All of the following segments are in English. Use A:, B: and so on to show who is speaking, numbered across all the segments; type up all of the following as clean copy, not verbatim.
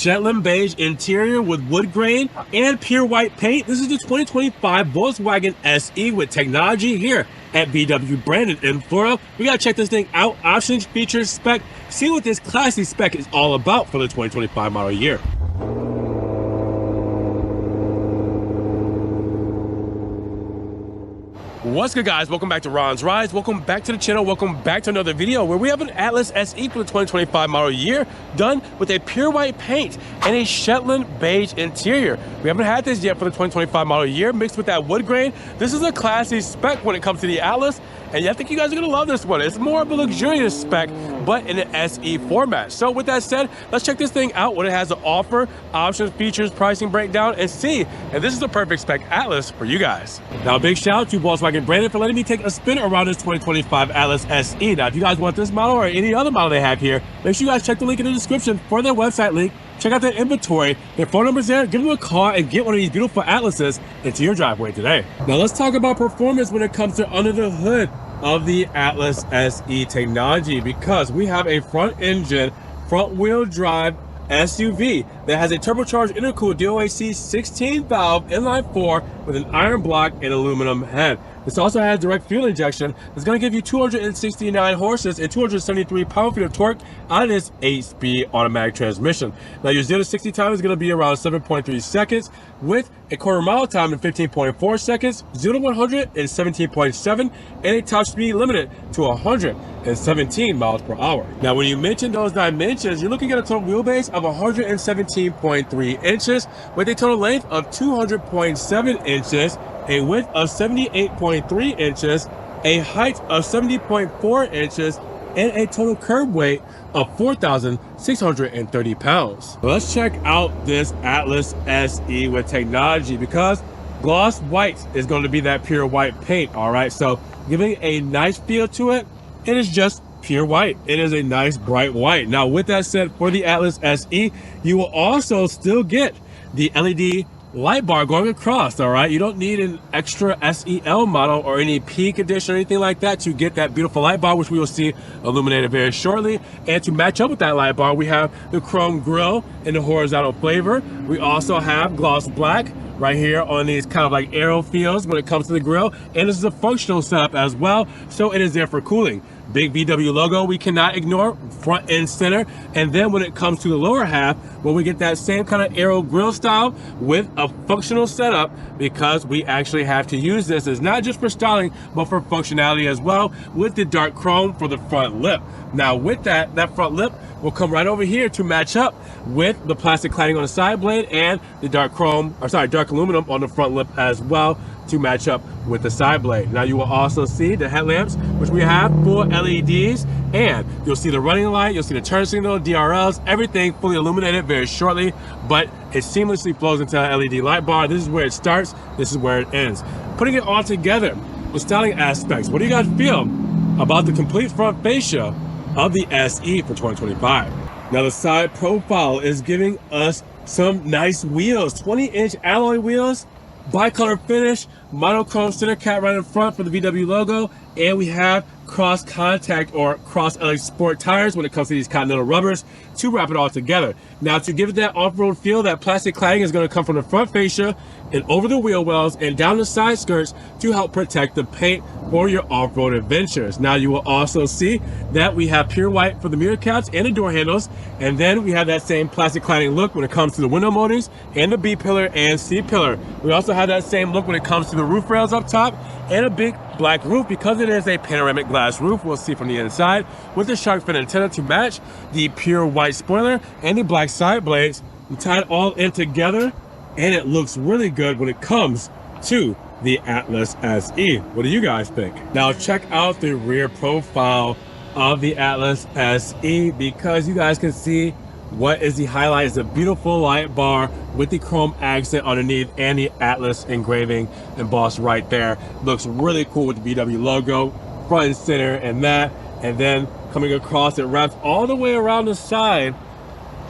A: Shetland Beige interior with wood grain and pure white paint. This is the 2025 Volkswagen SE with technology here at VW branded in Florida. We gotta check this thing out. Options, features, spec. See what this classy spec is all about for the 2025 model year. What's good, guys? Welcome back to Ron's Rides. Welcome back to the channel. Welcome back to another video where we have an Atlas SE for the 2025 model year done with a pure white paint and a Shetland Beige interior. We haven't had this yet for the 2025 model year mixed with that wood grain. This is a classy spec when it comes to the Atlas, and I think you guys are gonna love this one. It's more of a luxurious spec, but in an SE format. So with that said, let's check this thing out, what it has to offer, options, features, pricing breakdown, and see if this is the perfect spec Atlas for you guys. Now, a big shout out to Volkswagen branded for letting me take a spin around this 2025 Atlas SE. Now, if you guys want this model or any other model they have here, make sure you guys check the link in the description for their website link. Check out their inventory, their phone number's there. Give them a call and get one of these beautiful Atlases into your driveway today. Now, let's talk about performance when it comes to under the hood of the Atlas SE technology, because we have a front engine, front wheel drive SUV that has a turbocharged intercooled DOAC 16 valve inline 4 with an iron block and aluminum head. This also has direct fuel injection. It's going to give you 269 horses and 273 pound-feet of torque out of this 8-speed automatic transmission. Now, your 0 to 60 time is going to be around 7.3 seconds with a quarter mile time in 15.4 seconds, 0 to 100 in 17.7, and a top speed limited to 117 miles per hour. Now, when you mention those dimensions, you're looking at a total wheelbase of 117.3 inches with a total length of 200.7 inches, a width of 78.3 inches, a height of 70.4 inches, and a total curb weight of 4,630 pounds. Let's check out this Atlas SE with technology, because gloss white is going to be that pure white paint, all right? So giving a nice feel to it, it is just pure white. It is a nice bright white. Now, with that said, for the Atlas SE, you will also still get the LED light bar going across, all right? You don't need an extra SEL model or any peak edition or anything like that to get that beautiful light bar, which we will see illuminated very shortly. And to match up with that light bar, we have the chrome grille in the horizontal flavor. We also have gloss black right here on these kind of like arrow fields when it comes to the grille. And this is a functional setup as well, so it is there for cooling. Big VW logo we cannot ignore, front and center. And then when it comes to the lower half, well, we get that same kind of arrow grille style with a functional setup, because we actually have to use this as not just for styling, but for functionality as well, with the dark chrome for the front lip. Now, with that front lip will come right over here to match up with the plastic cladding on the side blade and the dark aluminum on the front lip as well, to match up with the side blade. Now, you will also see the headlamps, which we have full LEDs, and you'll see the running light, you'll see the turn signal, DRLs, everything fully illuminated very shortly, but it seamlessly flows into an LED light bar. This is where it starts, this is where it ends. Putting it all together with styling aspects, what do you guys feel about the complete front fascia of the SE for 2025? Now, the side profile is giving us some nice wheels, 20-inch alloy wheels, bicolor finish, monochrome center cap right in front for the VW logo, and we have cross contact or cross LX sport tires when it comes to these Continental rubbers to wrap it all together. Now, to give it that off-road feel, that plastic cladding is going to come from the front fascia and over the wheel wells and down the side skirts to help protect the paint for your off-road adventures. Now, you will also see that we have pure white for the mirror caps and the door handles, and then we have that same plastic cladding look when it comes to the window moldings and the B-pillar and C-pillar. We also have that same look when it comes to the roof rails up top and a big black roof, because it is a panoramic glass roof. We'll see from the inside with the shark fin antenna to match the pure white spoiler and the black side blades. We tie it all in together, and it looks really good when it comes to the Atlas SE. What do you guys think? Now, check out the rear profile of the Atlas SE, because you guys can see what is the highlight is a beautiful light bar with the chrome accent underneath and the Atlas engraving embossed right there. Looks really cool with the VW logo front and center, and then coming across, it wraps all the way around the side,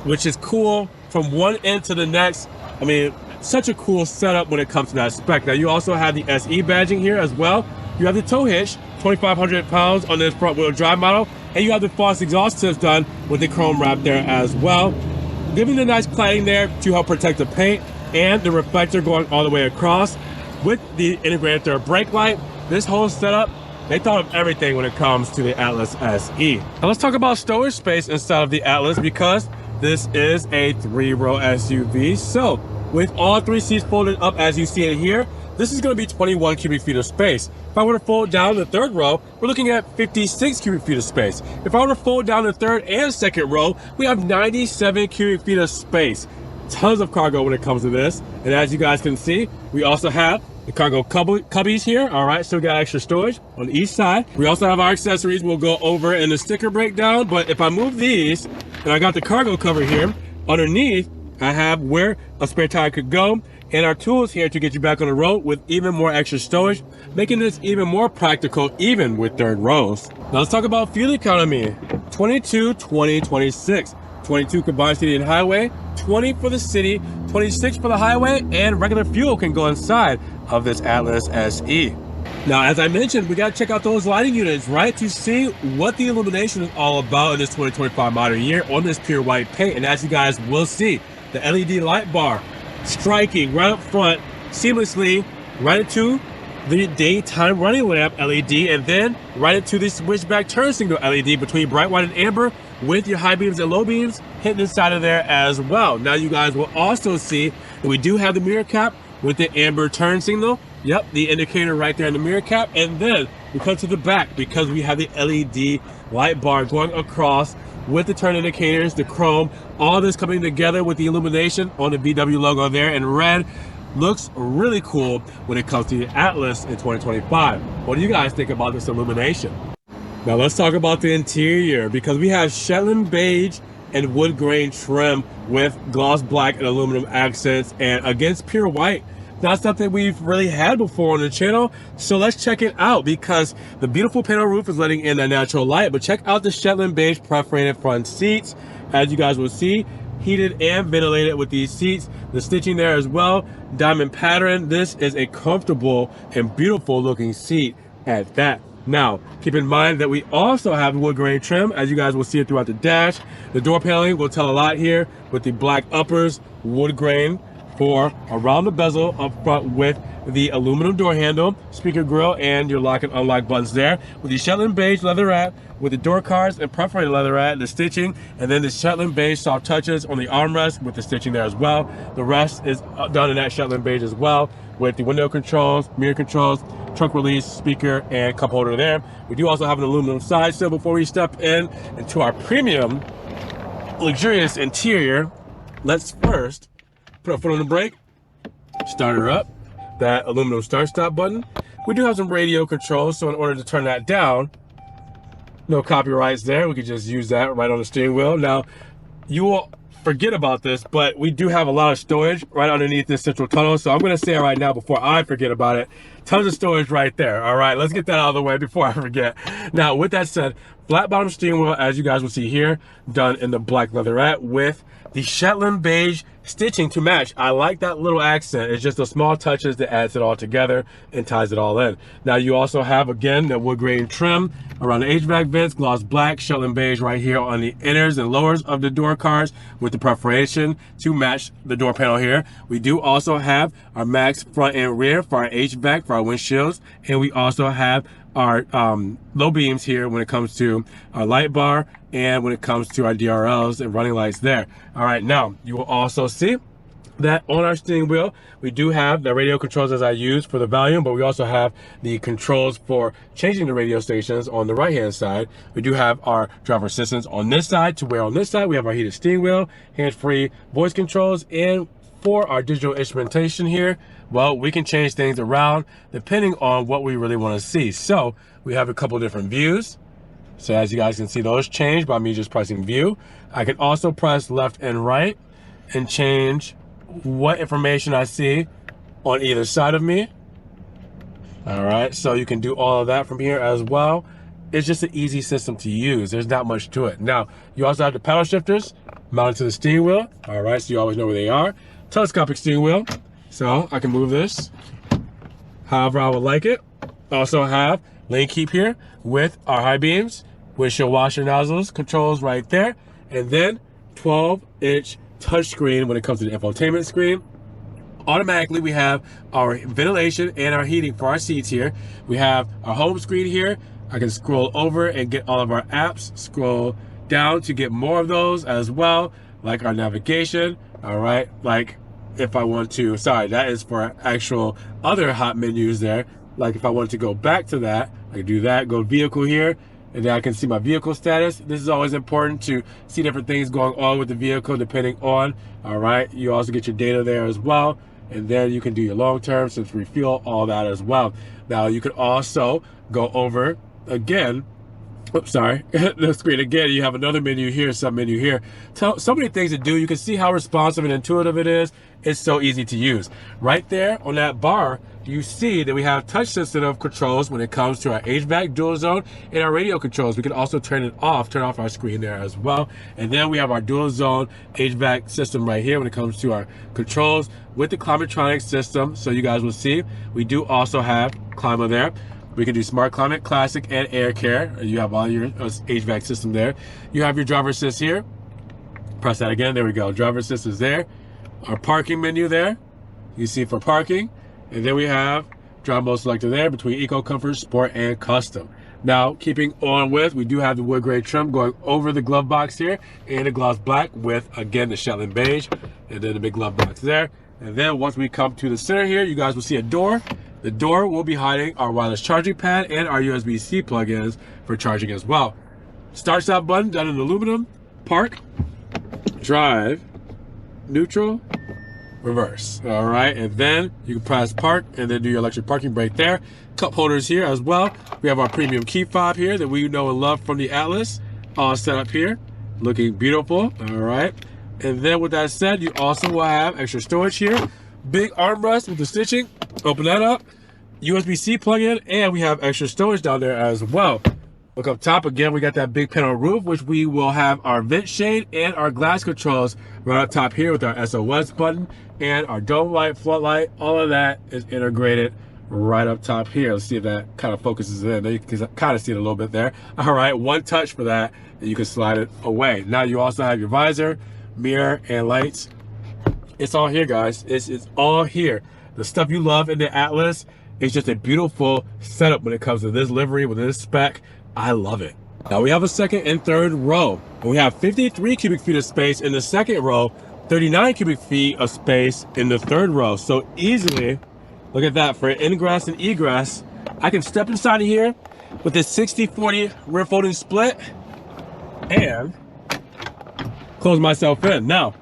A: which is cool from one end to the next. I mean, such a cool setup when it comes to that spec. Now, you also have the SE badging here as well. You have the tow hitch, 2,500 pounds on this front wheel drive model, and you have the Foss exhaust tips done with the chrome wrap there as well. giving the nice cladding there to help protect the paint, and the reflector going all the way across with the integrated third brake light. This whole setup, they thought of everything when it comes to the Atlas SE. Now let's talk about storage space inside of the Atlas, because this is a 3-row SUV. So with all 3 seats folded up as you see it here, this is going to be 21 cubic feet of space. If I were to fold down the 3rd row, we're looking at 56 cubic feet of space. If I were to fold down the 3rd and 2nd row, we have 97 cubic feet of space. Tons of cargo when it comes to this. And as you guys can see, we also have the cargo cubbies here. All right, so we got extra storage on each side. We also have our accessories we'll go over in the sticker breakdown. But if I move these, and I got the cargo cover here, underneath, I have where a spare tire could go, and our tools here to get you back on the road with even more extra storage, making this even more practical, even with 3rd rows. Now let's talk about fuel economy. 22, 20, 26. 22 combined city and highway, 20 for the city, 26 for the highway, and regular fuel can go inside of this Atlas SE. Now, as I mentioned, we got to check out those lighting units, right, to see what the illumination is all about in this 2025 model year on this pure white paint. And as you guys will see, the LED light bar striking right up front seamlessly right into the daytime running lamp LED, and then right into the switchback turn signal LED between bright white and amber, with your high beams and low beams hitting inside of there as well. Now you guys will also see that we do have the mirror cap with the amber turn signal. Yep, the indicator right there in the mirror cap. And then we come to the back because we have the LED light bar going across with the turn indicators, the chrome, all this coming together with the illumination on the VW logo there in red. Looks really cool when it comes to the Atlas in 2025. What do you guys think about this illumination? Now let's talk about the interior, because we have Shetland Beige and wood grain trim with gloss black and aluminum accents, and against pure white. Not something we've really had before on the channel, so let's check it out, because the beautiful panel roof is letting in that natural light. But check out the Shetland Beige perforated front seats. As you guys will see, heated and ventilated with these seats, the stitching there as well, diamond pattern. This is a comfortable and beautiful looking seat at that. Now, keep in mind that we also have wood grain trim, as you guys will see it throughout the dash. The door paneling will tell a lot here with the black uppers, wood grain for around the bezel up front with the aluminum door handle, speaker grille, and your lock and unlock buttons there. With the Shetland Beige leatherette, with the door cards and perforated leatherette, the stitching, and then the Shetland Beige soft touches on the armrest with the stitching there as well. The rest is done in that Shetland Beige as well, with the window controls, mirror controls, trunk release, speaker, and cup holder there. We do also have an aluminum side sill before we step into our premium, luxurious interior. Let's first put our foot on the brake, start her up, that aluminum start-stop button. We do have some radio controls, so in order to turn that down, no copyrights there. We could just use that right on the steering wheel. Now, you will forget about this, but we do have a lot of storage right underneath this central tunnel. So I'm going to say it right now before I forget about it. Tons of storage right there. All right, let's get that out of the way before I forget. Now, with that said, flat bottom steering wheel, as you guys will see here, done in the black leatherette with the Shetland Beige stitching to match. I like that little accent. It's just the small touches that adds it all together and ties it all in. Now you also have, again, the wood grain trim around the HVAC vents, gloss black, Shetland Beige right here on the inners and lowers of the door cards with the perforation to match the door panel here. We do also have our max front and rear for our HVAC, for our windshields, and we also have our low beams here when it comes to our light bar and when it comes to our DRLs and running lights there. All right, now you will also see that on our steering wheel, we do have the radio controls as I use for the volume, but we also have the controls for changing the radio stations on the right-hand side. We do have our driver assistance on this side, to where on this side we have our heated steering wheel, hands-free voice controls, and for our digital instrumentation here, well, we can change things around depending on what we really want to see. So we have a couple different views. So as you guys can see, those change by me just pressing view. I can also press left and right and change what information I see on either side of me. All right, so you can do all of that from here as well. It's just an easy system to use. There's not much to it. Now, you also have the paddle shifters mounted to the steering wheel. All right, so you always know where they are. Telescopic steering wheel, so I can move this however I would like it. Also have lane keep here with our high beams, windshield washer nozzles, controls right there, and then 12-inch touch screen when it comes to the infotainment screen. Automatically, we have our ventilation and our heating for our seats here. We have our home screen here. I can scroll over and get all of our apps, scroll down to get more of those as well, like our navigation, all right? Like if I want to, sorry, that is for actual other hot menus there. Like if I wanted to go back to that, I can do that, go vehicle here, and then I can see my vehicle status. This is always important to see different things going on with the vehicle depending on, all right? You also get your data there as well. And then you can do your long term, since refuel, all that as well. Now you can also go over again. Oops, sorry, the screen again. You have another menu here, sub menu here. So many things to do. You can see how responsive and intuitive it is. It's so easy to use. Right there on that bar, you see that we have touch sensitive controls when it comes to our HVAC, dual zone, and our radio controls. We can also turn off our screen there as well. And then we have our dual zone HVAC system right here when it comes to our controls with the Climatronic system. So you guys will see, we do also have Clima there. We can do Smart Climate, Classic, and Air Care. You have all your HVAC system there. You have your driver assist here. Press that again, there we go. Driver assist is there. Our parking menu there. You see for parking. And then we have drive mode selector there between Eco, Comfort, Sport, and Custom. Now, keeping on with, we do have the wood grade trim going over the glove box here, and the gloss black with, again, the Shetland Beige, and then the big glove box there. And then once we come to the center here, you guys will see a door. The door will be hiding our wireless charging pad and our USB-C plug-ins for charging as well. Start-stop button done in aluminum. Park, drive, neutral, reverse. All right, and then you can press park and then do your electric parking brake there. Cup holders here as well. We have our premium key fob here that we know and love from the Atlas, all set up here, looking beautiful. All right, and then with that said, you also will have extra storage here. Big armrest with the stitching. Open that up. USB-C plug-in, and we have extra storage down there as well. Look up top again, we got that big panel roof, which we will have our vent shade and our glass controls right up top here with our SOS button and our dome light, floodlight. All of that is integrated right up top here. Let's see if that kind of focuses in. You can kind of see it a little bit there. All right, one touch for that, and you can slide it away. Now you also have your visor, mirror, and lights. It's all here, guys. It's all here. The stuff you love in the Atlas is just a beautiful setup when it comes to this livery with this spec. I love it. Now we have a second and third row. We have 53 cubic feet of space in the second row, 39 cubic feet of space in the third row. So easily, look at that, for ingress and egress, I can step inside of here with this 60-40 rear folding split and close myself in. Now,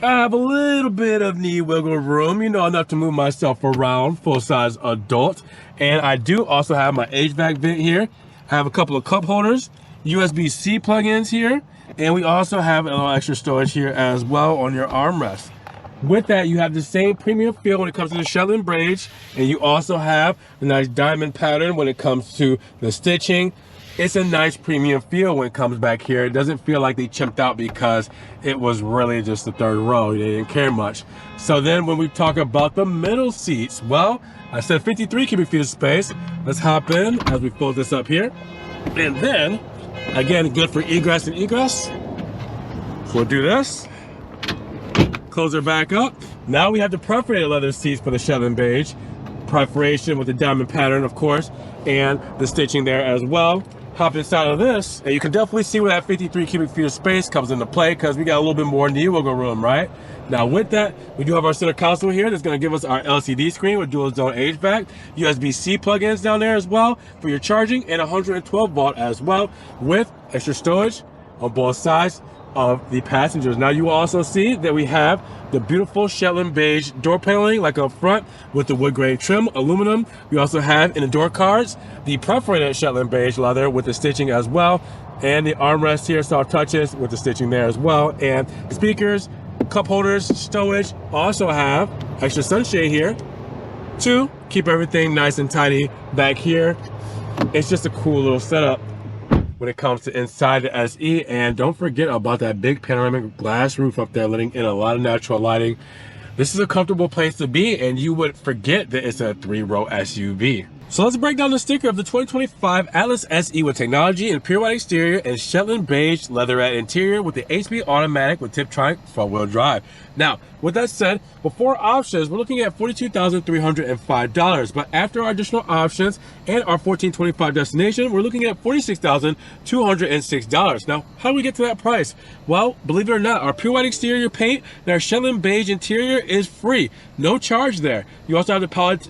A: I have a little bit of knee wiggle room, you know, enough to move myself around, full-size adult. And I do also have my HVAC vent here. I have a couple of cup holders, USB-C plug-ins here, and we also have a little extra storage here as well on your armrest. With that, you have the same premium feel when it comes to the Shetland Beige, and you also have a nice diamond pattern when it comes to the stitching. It's a nice premium feel when it comes back here. It doesn't feel like they chimped out because it was really just the third row. They didn't care much. So then when we talk about the middle seats, well, I said 53 cubic feet of space. Let's hop in as we fold this up here. And then, again, good for egress and egress. So we'll do this. Close her back up. Now we have the perforated leather seats for the Shetland Beige. Perforation with the diamond pattern, of course, and the stitching there as well. Hop inside of this, and you can definitely see where that 53 cubic feet of space comes into play because we got a little bit more knee wiggle room, right? Now with that, we do have our center console here that's going to give us our LCD screen with dual zone HVAC, USB-C plug-ins down there as well for your charging, and 112 volt as well with extra storage on both sides of the passengers. Now you will also see that we have the beautiful Shetland Beige door paneling like up front with the wood grain trim, aluminum. We also have in the door cards the perforated Shetland Beige leather with the stitching as well, and the armrest here, soft touches with the stitching there as well, and speakers, cup holders, stowage. Also have extra sunshade here to keep everything nice and tidy back here. It's just a cool little setup when it comes to inside the SE. And don't forget about that big panoramic glass roof up there, letting in a lot of natural lighting. This is a comfortable place to be, and you would forget that it's a 3-row SUV. So let's break down the sticker of the 2025 Atlas SE with technology and pure white exterior and Shetland Beige leatherette interior with the 8-speed automatic with Tiptronic front-wheel drive. Now, with that said, before options, we're looking at $42,305, but after our additional options and our 1425 destination, we're looking at $46,206. Now, how do we get to that price? Well, believe it or not, our pure white exterior paint and our Shetland Beige interior is free. No charge there. You also have the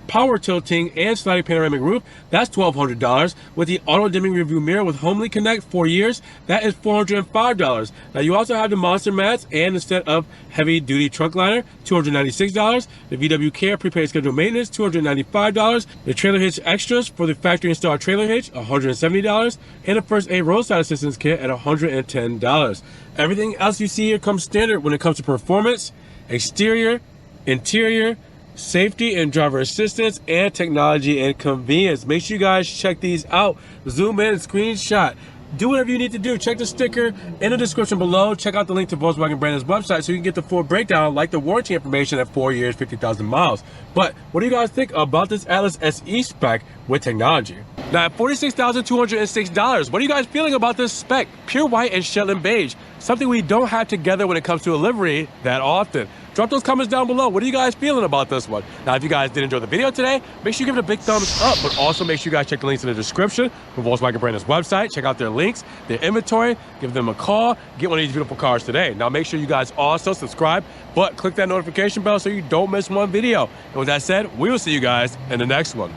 A: power tilting and sliding panoramic roof. That's $1,200. With the auto dimming review mirror with HomeLink Connect 4 years, that is $405. Now, you also have the monster mats and instead of heavy duty trunk liner, $296. The VW Care prepaid scheduled maintenance, $295. The trailer hitch extras for the factory installed trailer hitch, $170. And the first aid roadside assistance kit at $110. Everything else you see here comes standard when it comes to performance, exterior, interior, safety and driver assistance, and technology and convenience. Make sure you guys check these out. Zoom in, screenshot. Do whatever you need to do. Check the sticker in the description below. Check out the link to Volkswagen brand's website so you can get the full breakdown, like the warranty information at 4 years, 50,000 miles. But what do you guys think about this Atlas SE spec with technology? Now at $46,206, what are you guys feeling about this spec? Pure white and Shetland Beige, something we don't have together when it comes to a livery that often. Drop those comments down below. What are you guys feeling about this one? Now, if you guys did enjoy the video today, make sure you give it a big thumbs up, but also make sure you guys check the links in the description for Volkswagen brand's website. Check out their links, their inventory, give them a call, get one of these beautiful cars today. Now, make sure you guys also subscribe, but click that notification bell so you don't miss one video. And with that said, we will see you guys in the next one.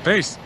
A: Peace.